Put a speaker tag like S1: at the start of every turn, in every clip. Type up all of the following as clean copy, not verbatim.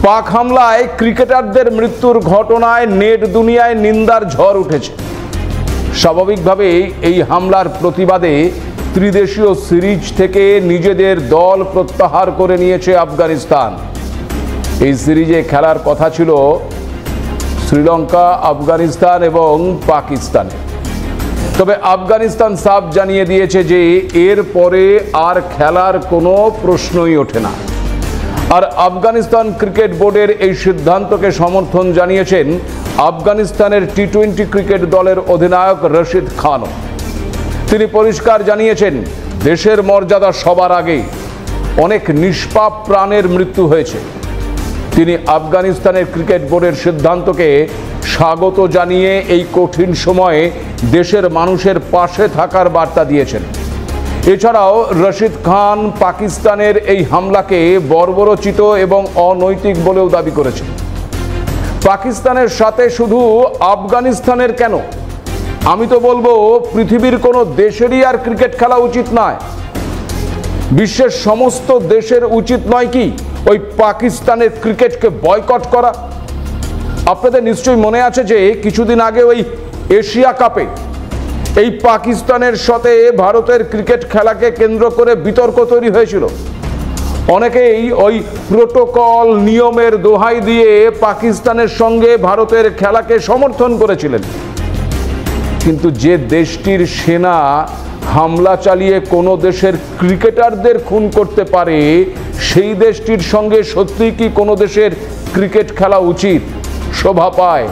S1: পাক হামলায় ক্রিকেটারদের মৃত্যুর ঘটনায় নেট দুনিয়ায় নিন্দার ঝড় উঠেছে। স্বাভাবিকভাবেই এই হামলার প্রতিবাদে ত্রিদেশীয় সিরিজ থেকে নিজেদের দল প্রত্যাহার করে নিয়েছে আফগানিস্তান। এই সিরিজে খেলার কথা ছিল শ্রীলঙ্কা, আফগানিস্তান এবং পাকিস্তানে। তবে আফগানিস্তান সাফ জানিয়ে দিয়েছে যে এর পরে আর খেলার কোনো প্রশ্নই ওঠে না। আর আফগানিস্তান ক্রিকেট বোর্ডের এই সিদ্ধান্তকে সমর্থন জানিয়েছেন আফগানিস্তানের টি-20 ক্রিকেট দলের অধিনায়ক রশিদ খানও। তিনি পরিষ্কার জানিয়েছেন, দেশের মর্যাদা সবার আগে, অনেক নিষ্পাপ প্রাণের মৃত্যু হয়েছে। তিনি আফগানিস্তানের ক্রিকেট বোর্ডের সিদ্ধান্তকে স্বাগত জানিয়ে এই কঠিন সময়ে দেশের মানুষের পাশে থাকার বার্তা দিয়েছেন। এছাড়াও রশিদ খান পাকিস্তানের এই হামলাকে বর্বরোচিত এবং অনৈতিক বলেও দাবি করেছেন। পাকিস্তানের সাথে শুধু আফগানিস্তানের কেন, আমি তো বলবো পৃথিবীর কোনো দেশেরই আর ক্রিকেট খেলা উচিত নয়। বিশ্বের সমস্ত দেশের উচিত নয় কি ওই পাকিস্তানের ক্রিকেটকে বয়কট করা? আপনাদের নিশ্চয়ই মনে আছে যে কিছুদিন আগে ওই এশিয়া কাপে এই পাকিস্তানের সাথে ভারতের ক্রিকেট খেলাকে কেন্দ্র করে বিতর্ক তৈরি হয়েছিল। অনেকেই ওই প্রোটোকল নিয়মের দোহাই দিয়ে পাকিস্তানের সঙ্গে ভারতের খেলাকে সমর্থন করেছিলেন। কিন্তু যে দেশটির সেনা হামলা চালিয়ে কোনো দেশের ক্রিকেটারদের খুন করতে পারে, সেই দেশটির সঙ্গে সত্যিই কি কোনো দেশের ক্রিকেট খেলা উচিত, শোভা পায়?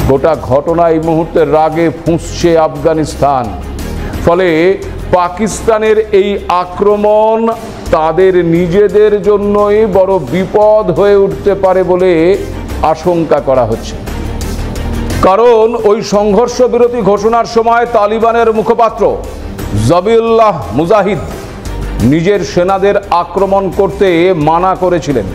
S1: গোটা ঘটনা এই মুহূর্তে রাগে ফুঁসছে আফগানিস্তান। ফলে পাকিস্তানের এই আক্রমণ তাদের নিজেদের জন্যই বড় বিপদ হয়ে উঠতে পারে বলে আশঙ্কা করা হচ্ছে। কারণ ওই সংঘর্ষ বিরতি ঘোষণার সময় তালিবানের মুখপাত্র জবিউল্লাহ মুজাহিদ নিজের সেনাদের আক্রমণ করতে মানা করেছিলেন।